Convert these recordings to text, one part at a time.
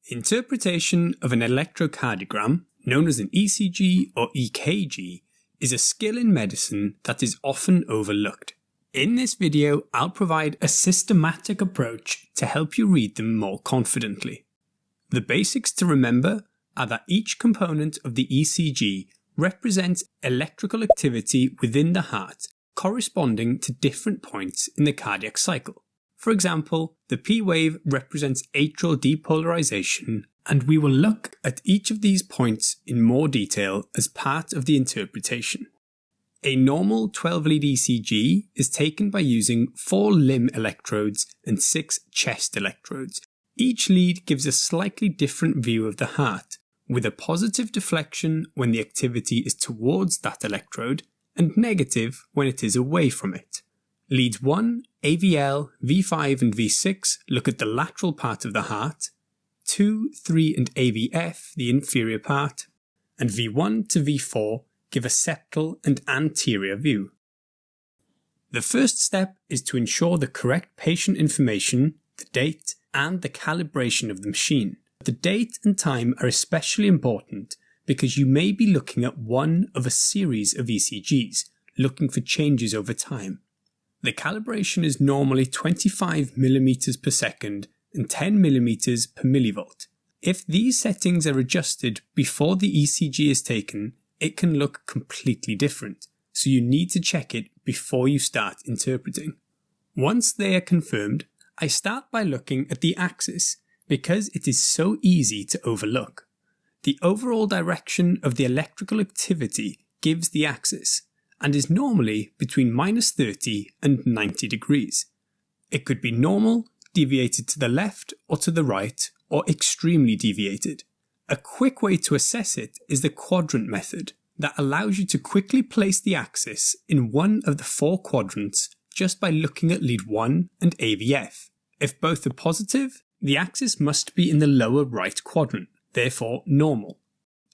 Interpretation of an electrocardiogram, known as an ECG or EKG, is a skill in medicine that is often overlooked. In this video, I'll provide a systematic approach to help you read them more confidently. The basics to remember are that each component of the ECG represents electrical activity within the heart corresponding to different points in the cardiac cycle. For example, the P wave represents atrial depolarization, and we will look at each of these points in more detail as part of the interpretation. A normal 12-lead ECG is taken by using 4 limb electrodes and 6 chest electrodes. Each lead gives a slightly different view of the heart, with a positive deflection when the activity is towards that electrode and negative when it is away from it. Leads 1, AVL, V5 and V6 look at the lateral part of the heart, 2, 3 and AVF, the inferior part, and V1 to V4 give a septal and anterior view. The first step is to ensure the correct patient information, the date, and the calibration of the machine. The date and time are especially important because you may be looking at one of a series of ECGs, looking for changes over time. The calibration is normally 25 mm per second and 10 mm per millivolt. If these settings are adjusted before the ECG is taken, it can look completely different, so you need to check it before you start interpreting. Once they are confirmed, I start by looking at the axis because it is so easy to overlook. The overall direction of the electrical activity gives the axis, and is normally between -30 and 90 degrees. It could be normal, deviated to the left or to the right, or extremely deviated. A quick way to assess it is the quadrant method that allows you to quickly place the axis in one of the 4 quadrants just by looking at lead 1 and AVF. If both are positive, the axis must be in the lower right quadrant, therefore normal.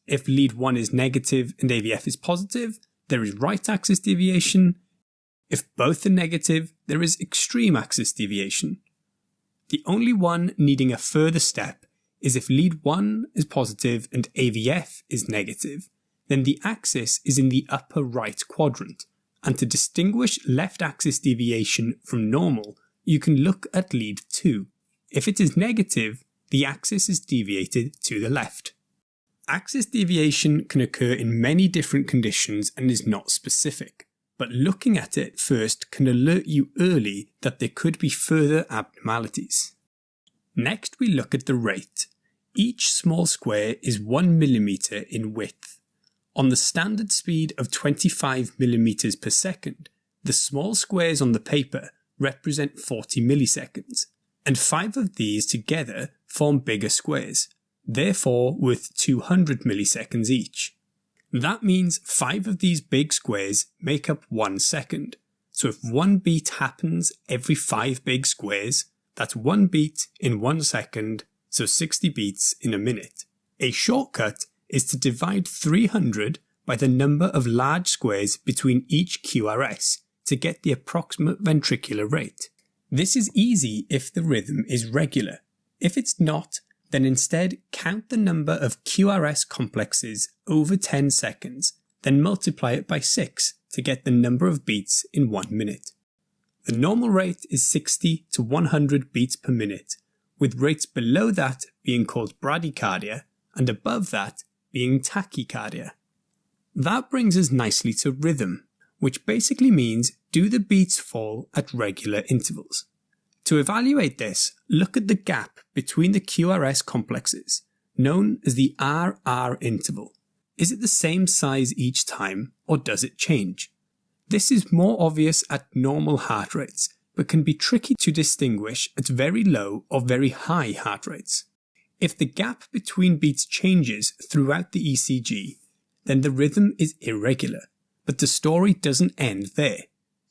If lead 1 is negative and AVF is positive, there is right axis deviation. If both are negative, there is extreme axis deviation. The only one needing a further step is if lead 1 is positive and AVF is negative, then the axis is in the upper right quadrant, and to distinguish left axis deviation from normal, you can look at lead 2. If it is negative, the axis is deviated to the left. Axis deviation can occur in many different conditions and is not specific, but looking at it first can alert you early that there could be further abnormalities. Next, we look at the rate. Each small square is 1 mm in width. On the standard speed of 25 mm per second, the small squares on the paper represent 40 milliseconds, and 5 of these together form bigger squares, therefore worth 200 milliseconds each. That means 5 of these big squares make up 1 second. So if 1 beat happens every 5 big squares, that's 1 beat in 1 second, so 60 beats in a minute. A shortcut is to divide 300 by the number of large squares between each QRS to get the approximate ventricular rate. This is easy if the rhythm is regular. If it's not, then instead count the number of QRS complexes over 10 seconds, then multiply it by 6 to get the number of beats in 1 minute. The normal rate is 60 to 100 beats per minute, with rates below that being called bradycardia and above that being tachycardia. That brings us nicely to rhythm, which basically means do the beats fall at regular intervals. To evaluate this, look at the gap between the QRS complexes, known as the RR interval. Is it the same size each time, or does it change? This is more obvious at normal heart rates, but can be tricky to distinguish at very low or very high heart rates. If the gap between beats changes throughout the ECG, then the rhythm is irregular, but the story doesn't end there.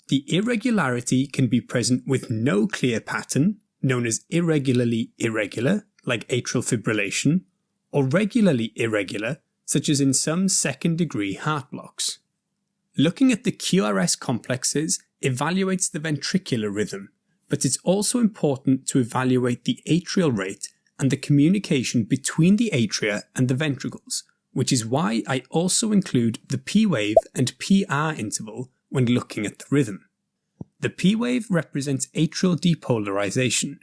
The irregularity can be present with no clear pattern, known as irregularly irregular, like atrial fibrillation, or regularly irregular, such as in some second-degree heart blocks. Looking at the QRS complexes evaluates the ventricular rhythm, but it's also important to evaluate the atrial rate and the communication between the atria and the ventricles, which is why I also include the P wave and PR interval when looking at the rhythm. The P wave represents atrial depolarization.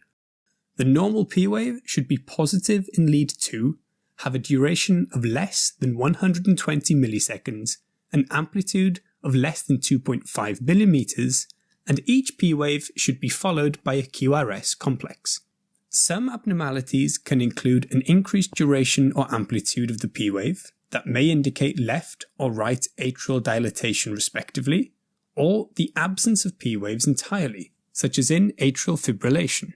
The normal P wave should be positive in lead 2, have a duration of less than 120 milliseconds, an amplitude of less than 2.5 millimeters, and each P wave should be followed by a QRS complex. Some abnormalities can include an increased duration or amplitude of the P wave that may indicate left or right atrial dilatation respectively, or the absence of P waves entirely, such as in atrial fibrillation.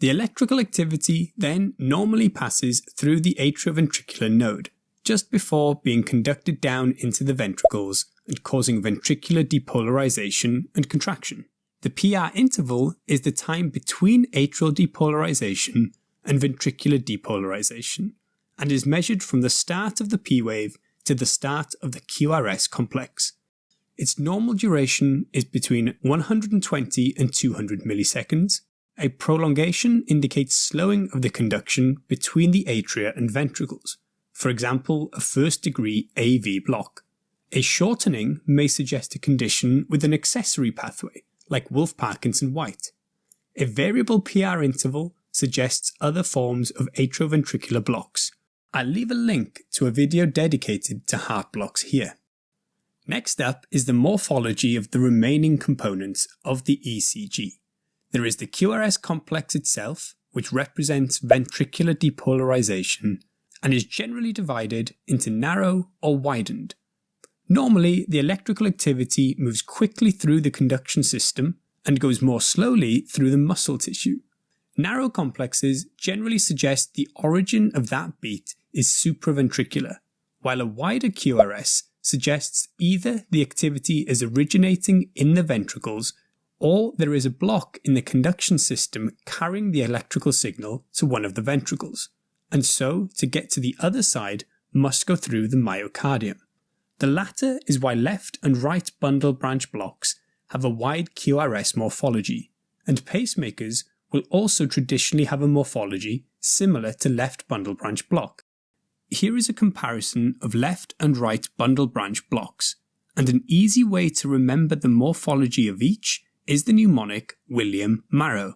The electrical activity then normally passes through the atrioventricular node, just before being conducted down into the ventricles and causing ventricular depolarization and contraction. The PR interval is the time between atrial depolarization and ventricular depolarization, and is measured from the start of the P wave to the start of the QRS complex. Its normal duration is between 120 and 200 milliseconds. A prolongation indicates slowing of the conduction between the atria and ventricles, for example a first-degree AV block. A shortening may suggest a condition with an accessory pathway, like Wolff-Parkinson-White. A variable PR interval suggests other forms of atrioventricular blocks. I'll leave a link to a video dedicated to heart blocks here. Next up is the morphology of the remaining components of the ECG. There is the QRS complex itself, which represents ventricular depolarization and is generally divided into narrow or widened. Normally, the electrical activity moves quickly through the conduction system and goes more slowly through the muscle tissue. Narrow complexes generally suggest the origin of that beat is supraventricular, while a wider QRS suggests either the activity is originating in the ventricles or there is a block in the conduction system carrying the electrical signal to one of the ventricles, and so to get to the other side must go through the myocardium. The latter is why left and right bundle branch blocks have a wide QRS morphology, and pacemakers will also traditionally have a morphology similar to left bundle branch block. Here is a comparison of left and right bundle branch blocks, and an easy way to remember the morphology of each is the mnemonic William Marrow.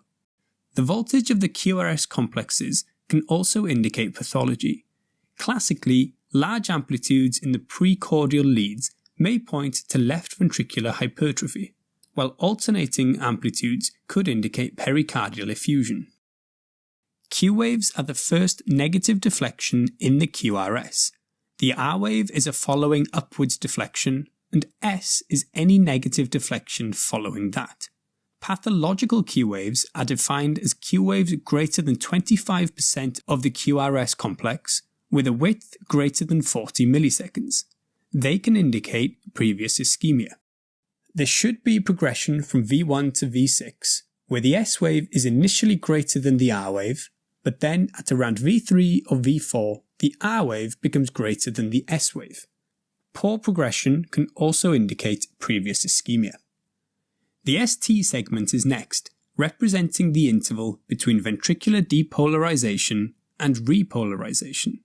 The voltage of the QRS complexes can also indicate pathology. Classically, large amplitudes in the precordial leads may point to left ventricular hypertrophy, while alternating amplitudes could indicate pericardial effusion. Q waves are the first negative deflection in the QRS. The R wave is a following upwards deflection, and S is any negative deflection following that. Pathological Q waves are defined as Q waves greater than 25% of the QRS complex, with a width greater than 40 milliseconds. They can indicate previous ischemia. There should be progression from V1 to V6, where the S wave is initially greater than the R wave, but then at around V3 or V4, the R wave becomes greater than the S wave. Poor progression can also indicate previous ischemia. The ST segment is next, representing the interval between ventricular depolarization and repolarization.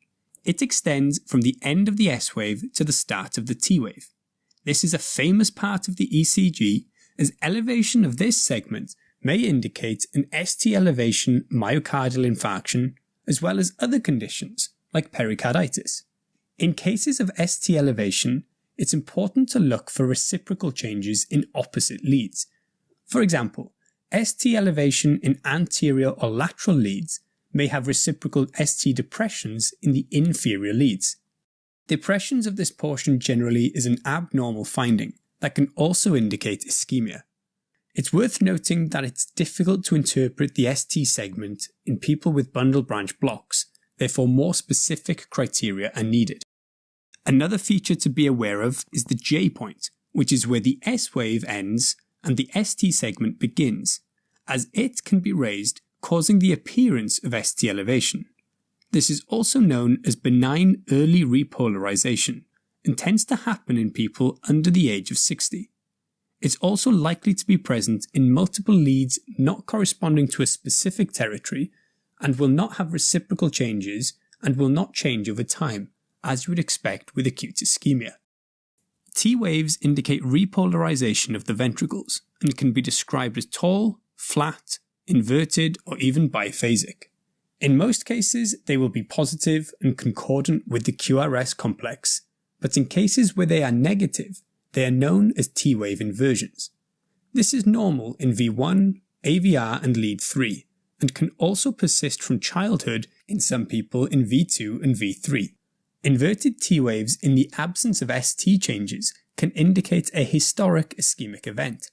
It extends from the end of the S wave to the start of the T wave. This is a famous part of the ECG, as elevation of this segment may indicate an ST elevation myocardial infarction, as well as other conditions like pericarditis. In cases of ST elevation, it's important to look for reciprocal changes in opposite leads. For example, ST elevation in anterior or lateral leads may have reciprocal ST depressions in the inferior leads. Depressions of this portion generally is an abnormal finding that can also indicate ischemia. It's worth noting that it's difficult to interpret the ST segment in people with bundle branch blocks, therefore more specific criteria are needed. Another feature to be aware of is the J point, which is where the S wave ends and the ST segment begins, as it can be raised, causing the appearance of ST elevation. This is also known as benign early repolarization and tends to happen in people under the age of 60. It's also likely to be present in multiple leads not corresponding to a specific territory, and will not have reciprocal changes and will not change over time, as you would expect with acute ischemia. T waves indicate repolarization of the ventricles and can be described as tall, flat, inverted, or even biphasic. In most cases, they will be positive and concordant with the QRS complex, but in cases where they are negative, they are known as T-wave inversions. This is normal in V1, AVR and lead 3, and can also persist from childhood in some people in V2 and V3. Inverted T-waves in the absence of ST changes can indicate a historic ischemic event.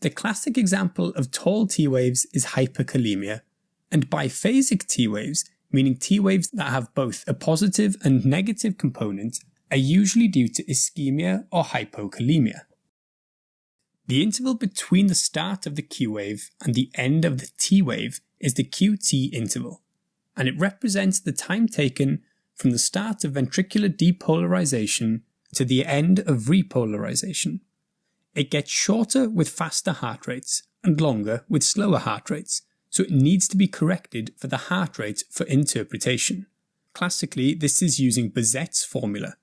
The classic example of tall T-waves is hyperkalemia, and biphasic T-waves, meaning T-waves that have both a positive and negative component, are usually due to ischemia or hypokalemia. The interval between the start of the Q wave and the end of the T wave is the QT interval, and it represents the time taken from the start of ventricular depolarization to the end of repolarization. It gets shorter with faster heart rates and longer with slower heart rates, so it needs to be corrected for the heart rate for interpretation. Classically, this is using Bazet's formula.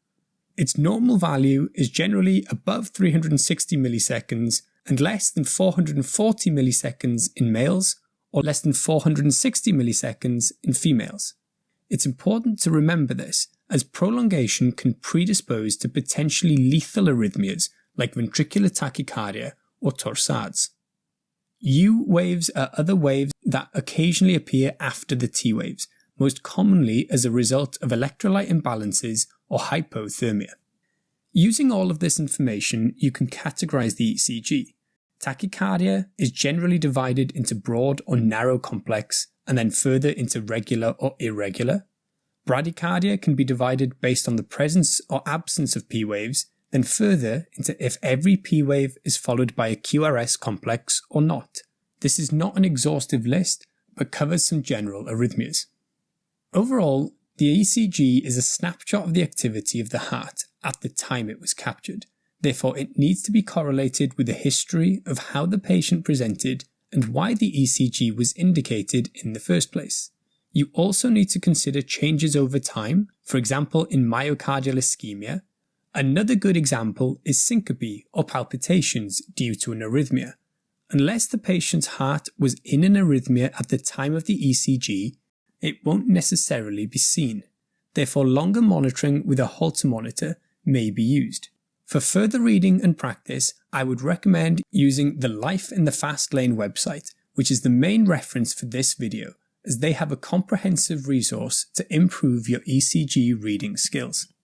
Its normal value is generally above 360 milliseconds and less than 440 milliseconds in males or less than 460 milliseconds in females. It's important to remember this, as prolongation can predispose to potentially lethal arrhythmias like ventricular tachycardia or torsades. U waves are other waves that occasionally appear after the T waves, most commonly as a result of electrolyte imbalances or hypothermia. Using all of this information, you can categorize the ECG. Tachycardia is generally divided into broad or narrow complex, and then further into regular or irregular. Bradycardia can be divided based on the presence or absence of P waves, then further into if every P wave is followed by a QRS complex or not. This is not an exhaustive list, but covers some general arrhythmias. Overall, the ECG is a snapshot of the activity of the heart at the time it was captured. Therefore, it needs to be correlated with the history of how the patient presented and why the ECG was indicated in the first place. You also need to consider changes over time, for example in myocardial ischemia. Another good example is syncope or palpitations due to an arrhythmia. Unless the patient's heart was in an arrhythmia at the time of the ECG, it won't necessarily be seen. Therefore, longer monitoring with a Holter monitor may be used. For further reading and practice, I would recommend using the Life in the Fast Lane website, which is the main reference for this video, as they have a comprehensive resource to improve your ECG reading skills.